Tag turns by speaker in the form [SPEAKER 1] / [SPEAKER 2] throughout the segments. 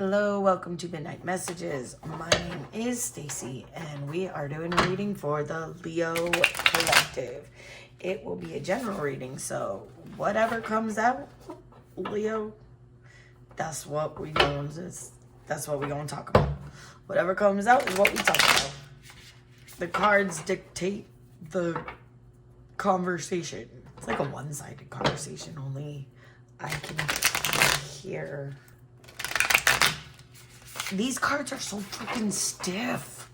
[SPEAKER 1] Hello, welcome to Midnight Messages. My name is Stacy, and we are doing a reading for the Leo Collective. It will be a general reading, so whatever comes out, Leo, that's what we going to talk about. Whatever comes out is what we talk about. The cards dictate the conversation. It's like a one-sided conversation, only I can hear. These cards are so freaking stiff.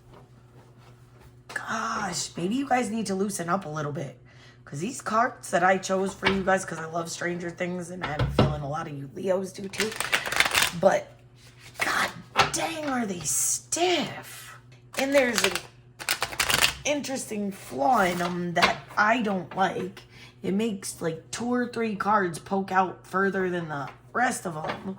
[SPEAKER 1] Gosh, maybe you guys need to loosen up a little bit. Because these cards that I chose for you guys, because I love Stranger Things, and I have a feeling a lot of you Leos do too. But, god dang, are they stiff. And there's an interesting flaw in them that I don't like. It makes like 2 or 3 cards poke out further than the rest of them.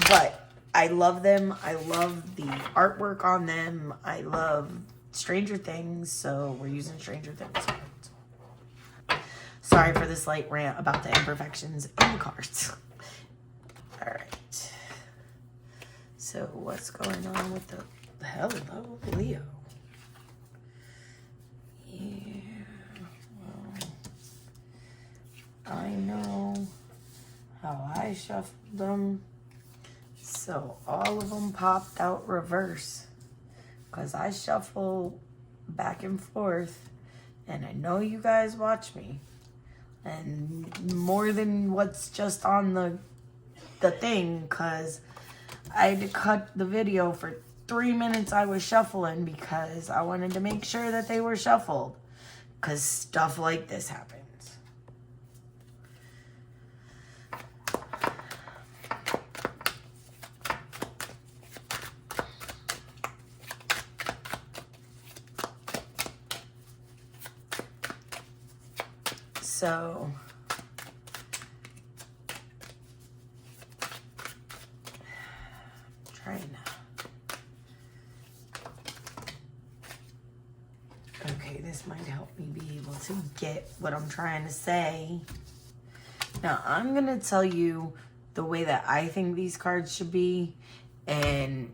[SPEAKER 1] But I love them. I love the artwork on them. I love Stranger Things, so we're using Stranger Things cards. Sorry for this light rant about the imperfections in the cards. Alright. So what's going on with the hello, Leo? Yeah. Well, I know how I shuffled them. So all of them popped out reverse because I shuffle back and forth, and I know you guys watch me, and more than what's just on the thing, because I had to cut the video for 3 minutes. I was shuffling because I wanted to make sure that they were shuffled, because stuff like this happens. So, trying to. Okay, this might help me be able to get what I'm trying to say. Now, I'm going to tell you the way that I think these cards should be. And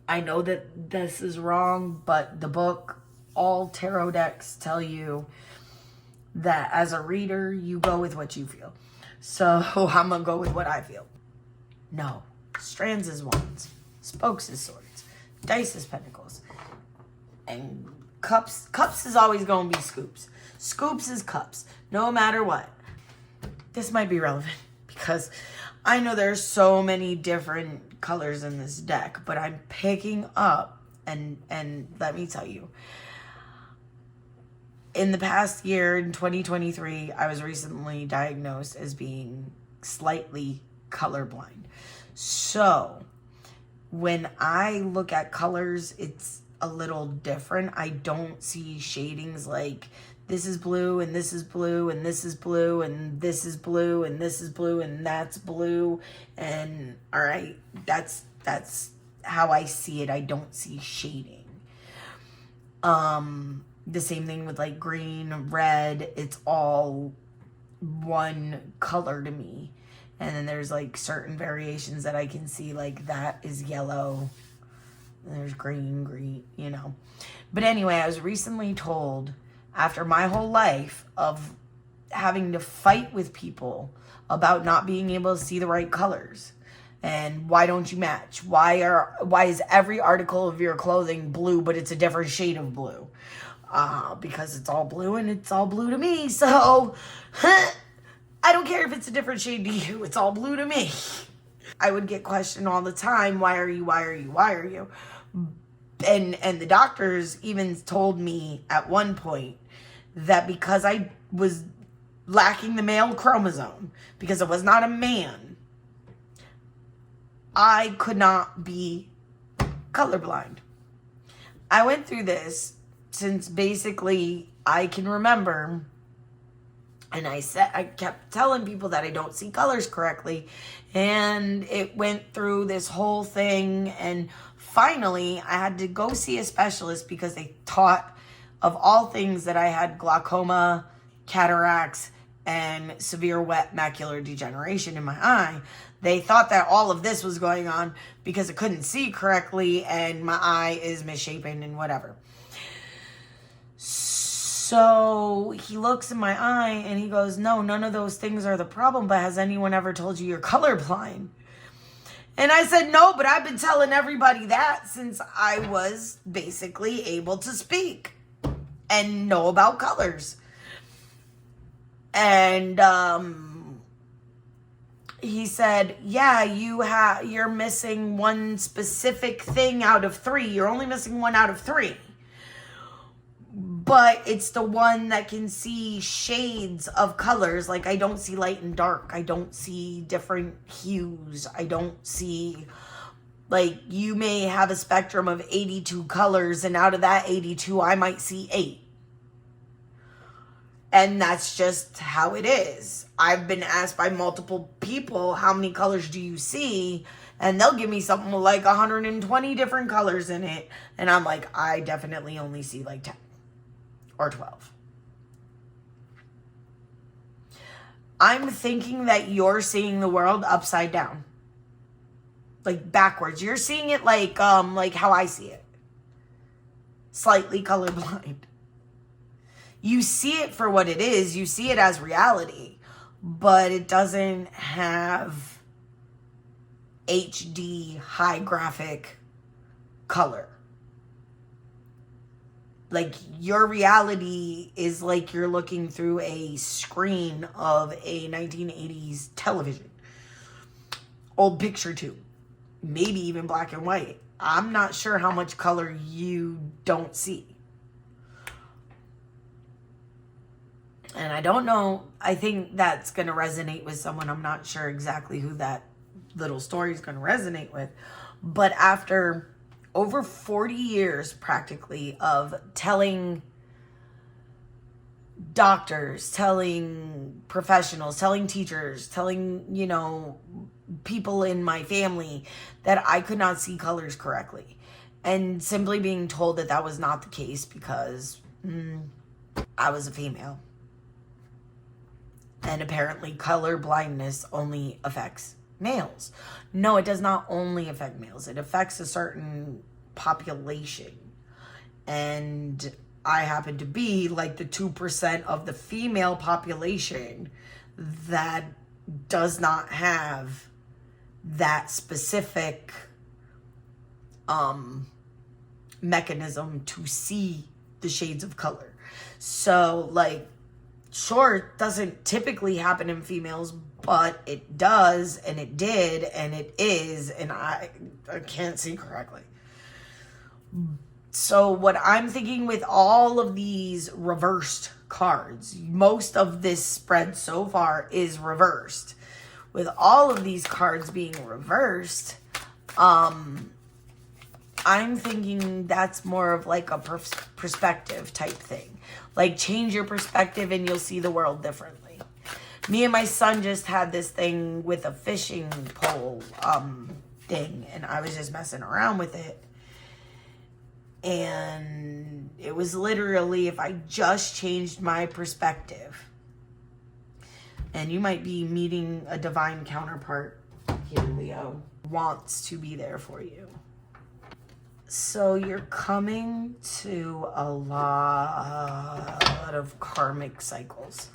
[SPEAKER 1] I know that this is wrong, but the book, all tarot decks tell you that as a reader, you go with what you feel. So I'm going to go with what I feel. No. Strands is wands. Spokes is swords. Dice is pentacles. And cups. Cups is always going to be scoops. Scoops is cups. No matter what. This might be relevant because I know there's so many different colors in this deck. But I'm picking up, and let me tell you, in the past year, in 2023, I was recently diagnosed as being slightly colorblind. So, when I look at colors, it's a little different. I don't see shadings like this is blue, and this is blue, and this is blue, and this is blue, and this is blue, and that's blue. And, all right, that's how I see it. I don't see shading. The same thing with like green, red, it's all one color to me. And then there's like certain variations that I can see, like that is yellow. And there's green, you know. But anyway, I was recently told, after my whole life of having to fight with people about not being able to see the right colors. And why don't you match? Why is every article of your clothing blue, but it's a different shade of blue? Because it's all blue and it's all blue to me. So, I don't care if it's a different shade to you. It's all blue to me. I would get questioned all the time. Why are you? And the doctors even told me at one point that because I was lacking the male chromosome, because I was not a man, I could not be colorblind. I went through this since basically I can remember, and I kept telling people that I don't see colors correctly, and it went through this whole thing, and finally I had to go see a specialist because they thought of all things that I had glaucoma, cataracts, and severe wet macular degeneration in my eye. They thought that all of this was going on because I couldn't see correctly and my eye is misshapen and whatever. So he looks in my eye and he goes, no, none of those things are the problem, but has anyone ever told you you're colorblind? And I said, no, but I've been telling everybody that since I was basically able to speak and know about colors. And he said, yeah, you're missing one specific thing out of 3. You're only missing 1 out of 3. But it's the one that can see shades of colors. Like, I don't see light and dark. I don't see different hues. I don't see, like, you may have a spectrum of 82 colors, and out of that 82, I might see 8. And that's just how it is. I've been asked by multiple people, how many colors do you see? And they'll give me something like 120 different colors in it. And I'm like, I definitely only see like 10 or 12. I'm thinking that you're seeing the world upside down. Like backwards. You're seeing it like how I see it. Slightly colorblind. You see it for what it is. You see it as reality. But it doesn't have HD high graphic color. Like, your reality is like you're looking through a screen of a 1980s television. Old picture tube. Maybe even black and white. I'm not sure how much color you don't see. And I don't know. I think that's going to resonate with someone. I'm not sure exactly who that little story is going to resonate with. But after over 40 years practically of telling doctors, telling professionals, telling teachers, telling, people in my family that I could not see colors correctly. And simply being told that that was not the case because I was a female. And apparently color blindness only affects males. No, it does not only affect males. It affects a certain population. And I happen to be like the 2% of the female population that does not have that specific mechanism to see the shades of color. So, like, sure, it doesn't typically happen in females, but it does, and it did, and it is, and I can't see correctly. So what I'm thinking with all of these reversed cards, most of this spread so far is reversed. With all of these cards being reversed, I'm thinking that's more of like a perspective type thing. Like, change your perspective and you'll see the world differently. Me and my son just had this thing with a fishing pole thing, and I was just messing around with it. And it was literally, if I just changed my perspective. And you might be meeting a divine counterpart here, Leo. Wants to be there for you. So you're coming to a lot of karmic cycles.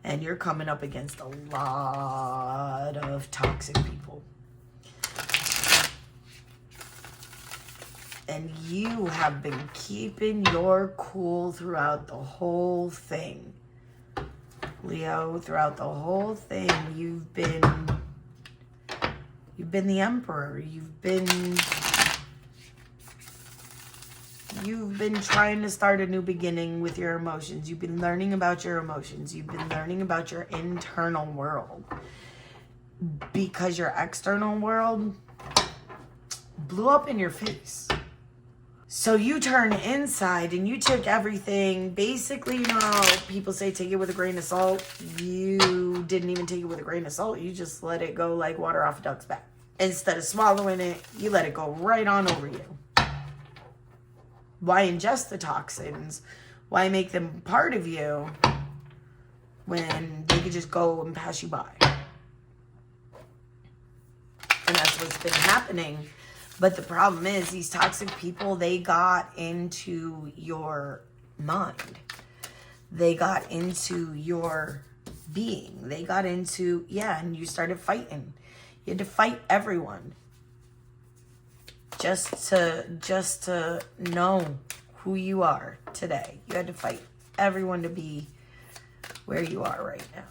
[SPEAKER 1] And you're coming up against a lot of toxic people. And you have been keeping your cool throughout the whole thing. Leo, throughout the whole thing, you've been the emperor. You've been trying to start a new beginning with your emotions. You've been learning about your emotions. You've been learning about your internal world. Because your external world blew up in your face. So you turn inside and you took everything. Basically, people say take it with a grain of salt. You didn't even take it with a grain of salt. You just let it go like water off a duck's back. Instead of swallowing it, you let it go right on over you. Why ingest the toxins? Why make them part of you when they could just go and pass you by. And that's what's been happening. But the problem is these toxic people, they got into your mind. They got into your being. They got into, and you started fighting. You had to fight everyone. Just to know who you are today. You had to fight everyone to be where you are right now.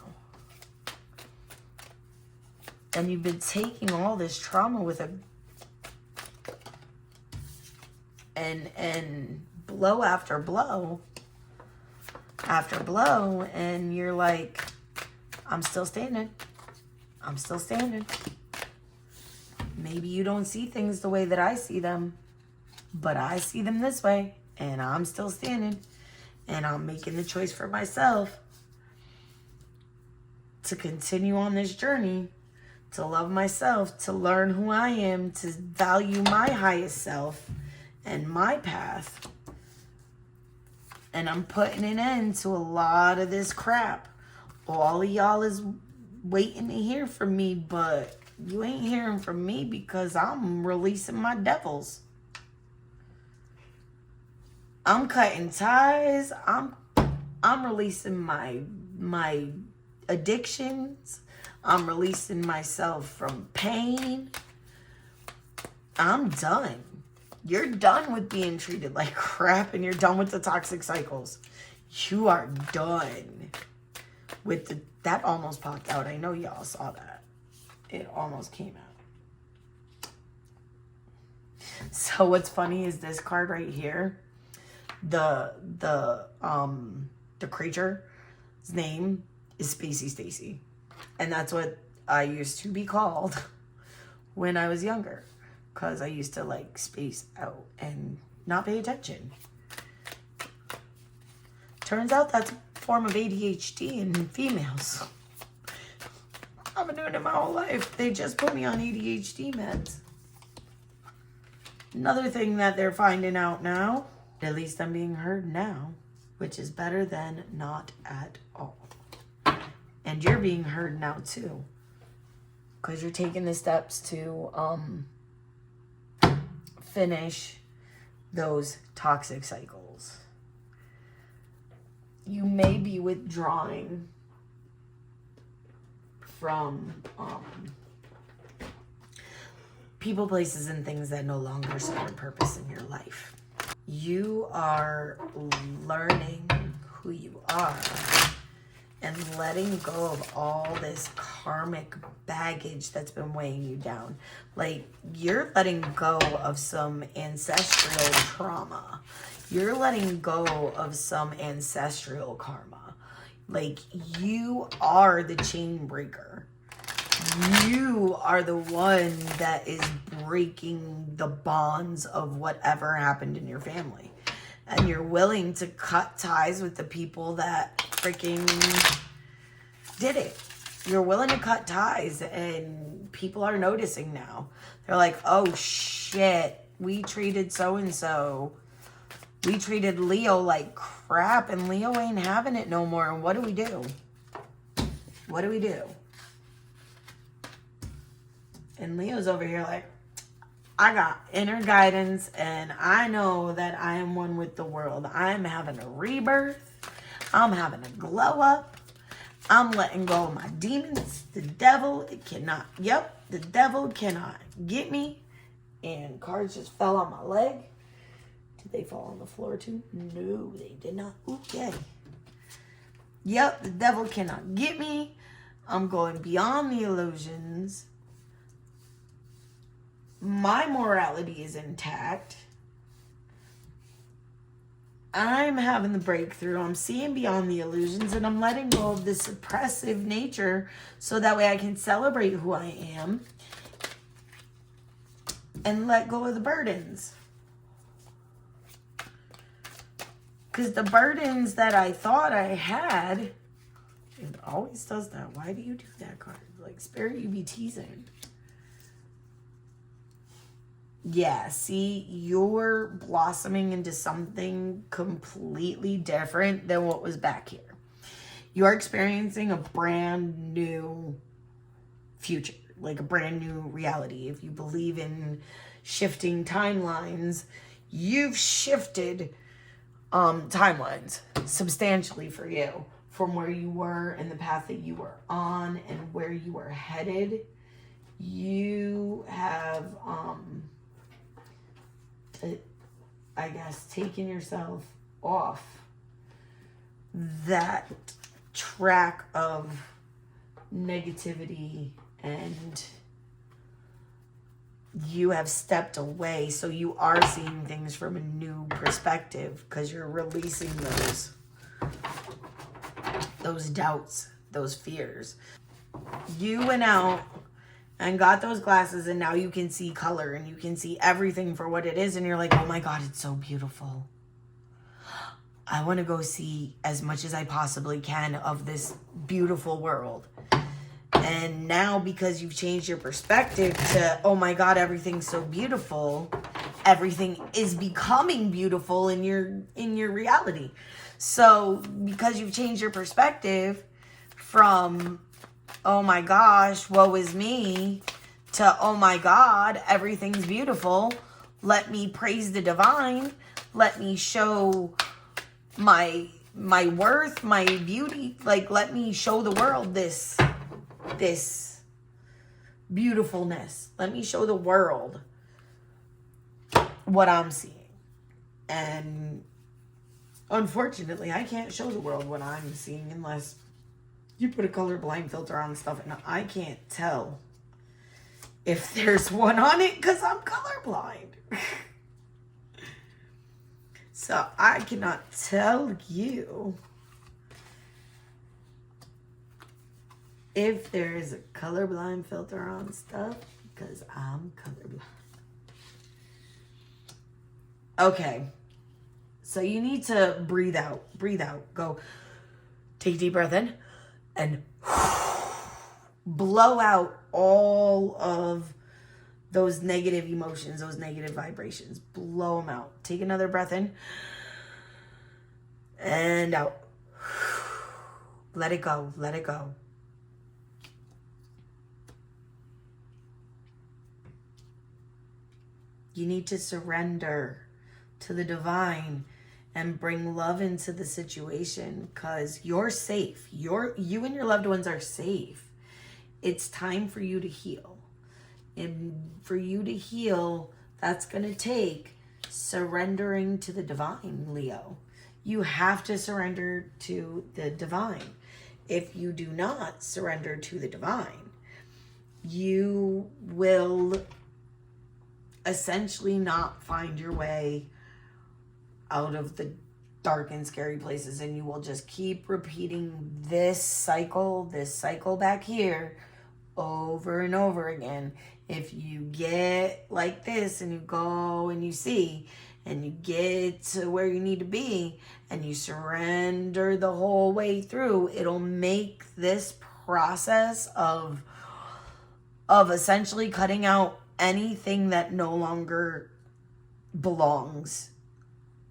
[SPEAKER 1] And you've been taking all this trauma with and blow after blow after blow, and you're like, I'm still standing. I'm still standing. Maybe you don't see things the way that I see them, but I see them this way, and I'm still standing, and I'm making the choice for myself to continue on this journey, to love myself, to learn who I am, to value my highest self and my path. And I'm putting an end to a lot of this crap. All of y'all is waiting to hear from me, but you ain't hearing from me because I'm releasing my devils. I'm cutting ties. I'm releasing my addictions. I'm releasing myself from pain. I'm done. You're done with being treated like crap, and you're done with the toxic cycles. You are done with that almost popped out. I know y'all saw that. It almost came out. So what's funny is this card right here. The creature's name is Spacey Stacy. And that's what I used to be called when I was younger. Because I used to like space out and not pay attention. Turns out that's a form of ADHD in females. I've been doing it my whole life. They just put me on ADHD meds. Another thing that they're finding out now, at least I'm being heard now, which is better than not at all. And you're being heard now too. Because you're taking the steps to finish those toxic cycles. You may be withdrawing from people, places, and things that no longer serve a purpose in your life. You are learning who you are and letting go of all this karmic baggage that's been weighing you down. Like, you're letting go of some ancestral trauma. You're letting go of some ancestral karma. Like, you are the chain breaker. You are the one that is breaking the bonds of whatever happened in your family. And you're willing to cut ties with the people that freaking did it. You're willing to cut ties, and people are noticing now. They're like, oh shit, we treated so-and-so. We treated Leo like crap, and Leo ain't having it no more. And what do we do? What do we do? And Leo's over here like, I got inner guidance, and I know that I am one with the world. I'm having a rebirth. I'm having a glow up. I'm letting go of my demons. The devil, the devil cannot get me. And cards just fell on my leg. Did they fall on the floor too? No, they did not. Okay. Yep, the devil cannot get me. I'm going beyond the illusions. My morality is intact. I'm having the breakthrough. I'm seeing beyond the illusions, and I'm letting go of this oppressive nature so that way I can celebrate who I am and let go of the burdens. Because the burdens that I thought I had, it always does that. Why do you do that, card? Like, Spirit, you be teasing. Yeah, see, you're blossoming into something completely different than what was back here. You are experiencing a brand new future, like a brand new reality. If you believe in shifting timelines, you've shifted timelines substantially for you from where you were and the path that you were on and where you were headed. You have, I guess, taken yourself off that track of negativity, and you have stepped away, so you are seeing things from a new perspective because you're releasing those doubts, those fears. You went out and got those glasses, and now you can see color and you can see everything for what it is, and you're like, oh my God, it's so beautiful. I want to go see as much as I possibly can of this beautiful world. And now, because you've changed your perspective to, oh my God, everything's so beautiful, everything is becoming beautiful in your reality. So because you've changed your perspective from, oh my gosh, woe is me, to, oh my God, everything's beautiful, let me praise the divine, let me show my worth, my beauty, like, let me show the world this beautifulness. Let me show the world what I'm seeing. And unfortunately, I can't show the world what I'm seeing unless you put a colorblind filter on stuff, and I can't tell if there's one on it because I'm colorblind. So I cannot tell you if there is a colorblind filter on stuff because I'm colorblind. Okay. So you need to breathe out. Breathe out. Go. Take a deep breath in and blow out all of those negative emotions, those negative vibrations. Blow them out. Take another breath in and out. Let it go. Let it go. You need to surrender to the divine and bring love into the situation because you're safe. You and your loved ones are safe. It's time for you to heal. And for you to heal, that's going to take surrendering to the divine, Leo. You have to surrender to the divine. If you do not surrender to the divine, you will essentially not find your way out of the dark and scary places, and you will just keep repeating this cycle back here over and over again. If you get like this and you go and you see and you get to where you need to be and you surrender the whole way through, it'll make this process of essentially cutting out anything that no longer belongs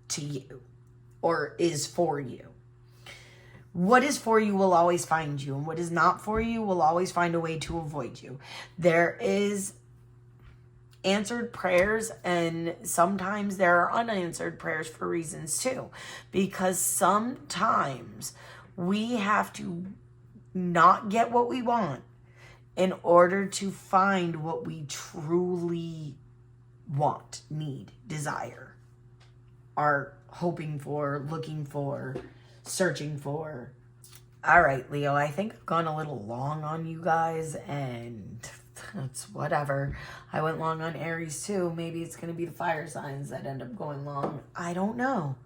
[SPEAKER 1] to you or is for you. What is for you will always find you, and what is not for you will always find a way to avoid you. There is answered prayers, and sometimes there are unanswered prayers for reasons too, because sometimes we have to not get what we want in order to find what we truly want, need, desire, are hoping for, looking for, searching for. All right, Leo, I think I've gone a little long on you guys, and it's whatever. I went long on Aries too. Maybe it's going to be the fire signs that end up going long. I don't know.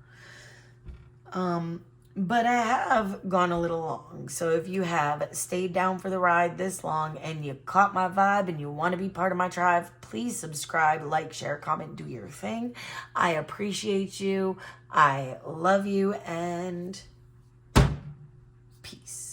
[SPEAKER 1] But I have gone a little long. So if you have stayed down for the ride this long and you caught my vibe and you want to be part of my tribe, please subscribe, like, share, comment, do your thing. I appreciate you. I love you, and peace.